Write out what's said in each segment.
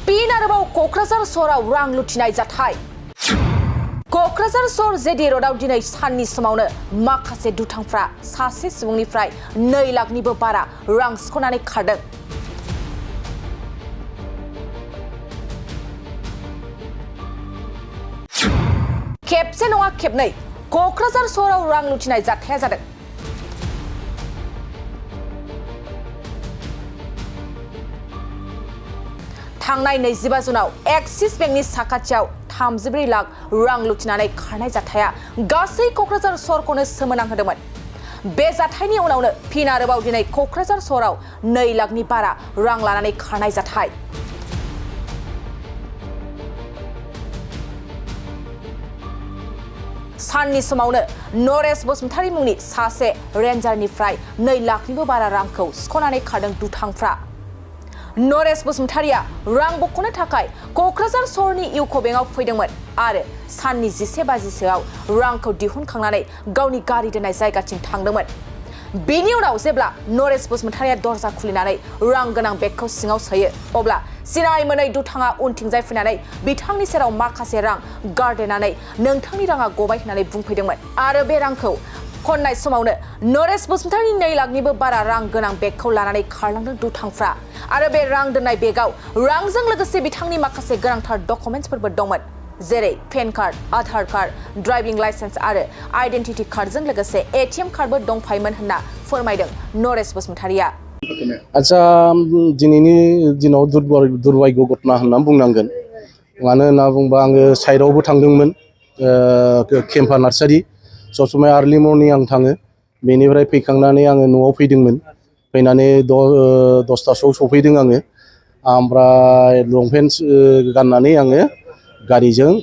फिन आरोबाव क'क्राझार सहराव रां लुथिनाय जाथाय। क'क्राझार सहर जेडि र'डआव दिनै साननि समावनो माखासे दुथांफ्रा सासे सुबुंनिफ्राय 2 लाखनिबो बारा रां सिख'नानै खारदों। खेबसे नङा खेबनै क'क्राझार सहराव रां लुथिनाय जाथाया जादों। थांनाय 25 जुनाव एक्सिस बेंकनि साखाथियाव 34 लाख रां लुथिनानै खारनाय जाथाया गासै क'क्राझार सहरखौनो सोमोनांहोदोंमोन। बे जाथायनि उनावनो फिन आरोबाव दिनै क'क्राझार सहराव 2 लाखनि बारा रां लानानै खारनाय जाथाय। साननि समावनो नरेश बसुमतारी मुंनि सासे रेन्जारनिफ्राय 2 लाखनिबो बारा रांखौ सिख'नानै खारदों दुथांफ्रा। नरेश बसुमतारीया रां बख'नो थाखाय क'क्राझार सहरनि इउक' बेंकआव फैदोंमोन आरो साननि 11 बाजिसोआव रांखौ दिहुनखांनानै गावनि गारि दोननाय जायगाथिं थांदोंमोन। बेनि उनाव जेब्ला नरेश बसुमतारीया दरजा खुलिनानै रां गोनां बेगखौ सिङाव सोयो अब्ला सिनाय मोनै दुथाङा उनथिंजाय फैनानै बिथांनि सेराव माखासे रां गारदेरनानै नोंथांनि राङा गबाय होननानै बुंफैदोंमोन आरो बे रांखौ खननाय समावनो नरेश बसुमतारीनि 2 लाखनिबो बारा रां गोनां बेगखौ लानानै खारलांदों दुथांफ्रा आरो बे रां दोननाय बेगाव रांजों लोगोसे बिथांनि माखासे गोनांथार डकुमेन्ट्सफोरबो दंमोन, जेरै PAN card, Aadhaar card, driving licence आरो आइडेन्टिटि कार्डजों लोगोसे एटिएम कार्डबो दंफायोमोन होनना फोरमायदों नरेश बसुमतारीया। आच्छा, दिनैनि दिनाव दुर्भाग्य घटना होनना बुंनांगोन। मानो होनना बुंबा आङो साइडआवबो थांदोंमोन, केम्पा नार्सारि सबसमाय आर्लि मर्निं आं थाङो। बेनिफ्राय फैखांनानै आङो न'आव फैदोंमोन। फैनानै 10थासोआव सफैदों आङो। ओमफ्राय लंपेन्ट गाननानै आङो गारिजों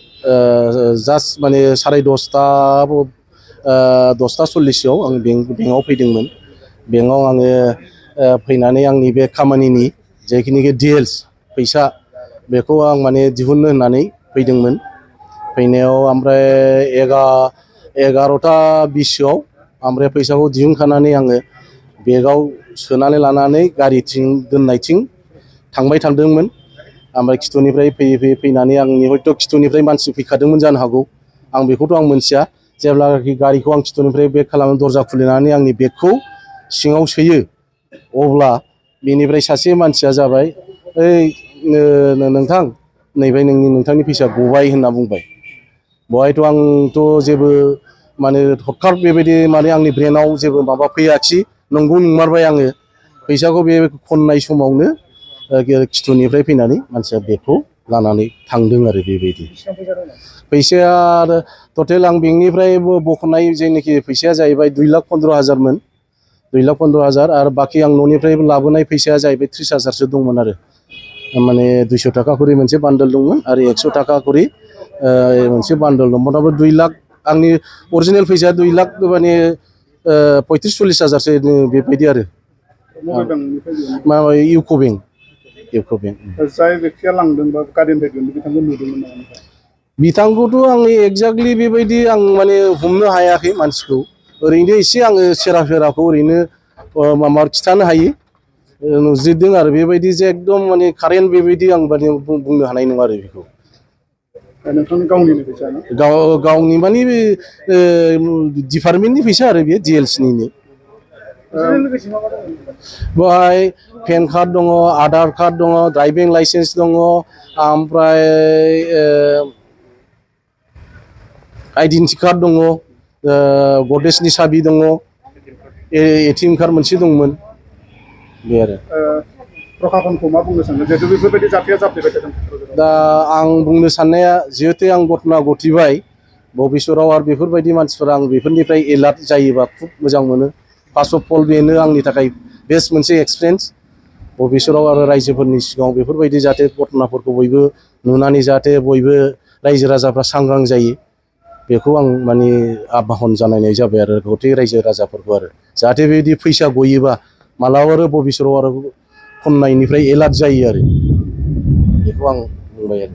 जास्ट माने 10:30 आं बेंकआव फैदोंमोन। बेंकआव आङो फैनानै आंनि बे खामानिनि जेखिनिखि डिटेल्स फैसा बेखौ आं माने दिहुननो होननानै फैदोंमोन। फैनायाव ओमफ्राय 11:20 ओमफ्राय फैसाखौ दिहुनखानानै आङो बेगाव सोनानै लानानै गारिथिं दोननायथिं थांबाय थादोंमोन। ओमफ्राय खिथुनिफ्राय फैयै फैनानै आंनि हयथ' खिथुनिफ्राय मानसि फैखादोंमोन जानो हागौ, आं बेखौथ' आं मोनथिया। जेब्लानाखि गारिखौ आं खिथुनिफ्राय बेक खालामनो दरजा खुलिनानै आंनि बेगखौ सिङाव सोयो अब्ला बेनिफ्राय सासे मानसिया जाबाय, ओइ नोंथां नैबे नोंथांनि फैसा गबाय होनना बुंबाय। बेवहायथ' आंथ' जेबो माने हरखाब बेबायदि माने आंनि ब्रेनाव जेबो माबा फैयाखिसै। नंगौ नंमारबाय आङो फैसाखौ बे खननाय समावनो खिथुनिफ्राय फैनानै मानसिया बेगखौ लानानै थांदों आरो बेबायदि। फैसाया आरो टटेल आं बेंकनिफ्राय बख'नाय जेनाखि फैसाया जाहैबाय 2,15,000मोन। 2,15,000 आरो बाखि आं न'निफ्राय लाबोनाय फैसाया जाहैबाय 30,000सो दंमोन आरो। माने 200 थाखा खरि मोनसे बान्डल दंमोन आरो 100 थाखा खरि मोनसे बान्डल दं। मथा मथि 2 लाख आंनि अरिजिनेल फैसाया 2 लाख माने 35-40,000सो बेबायदि आरो। माबा इउक' बेंक। जाय बेक्तिया लांदों बा गारिनिफ्राय दिहुनदों बिथांखौ नुदोंमोन नामा? बिथांखौथ' आं एक्जाक्टलि बेबायदि आं माने हमनो हायाखै मानसिखौ। ओरैनो एसे आङो सेराफेराखौ ओरैनो माबा खिथानो हायो, नुज्रिदों आरो बेबायदि जे एकदम माने कारेन्ट बेबायदि आं माने बुंनो हानाय नङा आरो बेखौ। नोंथांनि गावनिनो फैसा ना? गावनि माने डिपार्टमेन्टनि फैसा आरो बेयो डिएलसिनिनो। बेवहाय पेन कार्ड दङ, आधार कार्ड दङ, ड्राइभिं लाइसेन्स दङ, ओमफ्राय आइडेन्टिटि कार्ड दङ, गद्रेजनि साबि दङ, एटिएम कार्ड मोनसे दंमोन। बे आरो प्रखाखनखौ मा बुंनो सानो जिहेतु बेफोरबायदि जाथाया जाफ्लेबाय थादों? दा आं बुंनो साननाया जिहेतु आं घटना घटिबाय भबिसतआव आरो बेफोरबायदि मानसिफोरा आं बेफोरनिफ्राय एलार्ट जायोबा खुब मोजां मोनो। फार्स्ट अफ अल बेनो आंनि थाखाय बेस्ट मोनसे एक्सपिरियेन्स। भबिसतआव आरो रायजोफोरनि सिगाङाव बेफोरबायदि जाहाथे घटनाफोरखौ बयबो नुनानै जाहाथे बयबो रायजो राजाफ्रा सांग्रां जायो, बेखौ आं माने आह्वान जानायनाय जाबाय आरो गथै रायजो राजाफोरखौ आरो जाहाथे बेबायदि फैसा गयोबा मालाबा आरो भबिसतआव आरो खननायनिफ्राय एलार्ट जायो आरो बेखौ आं बुंबाय आरो।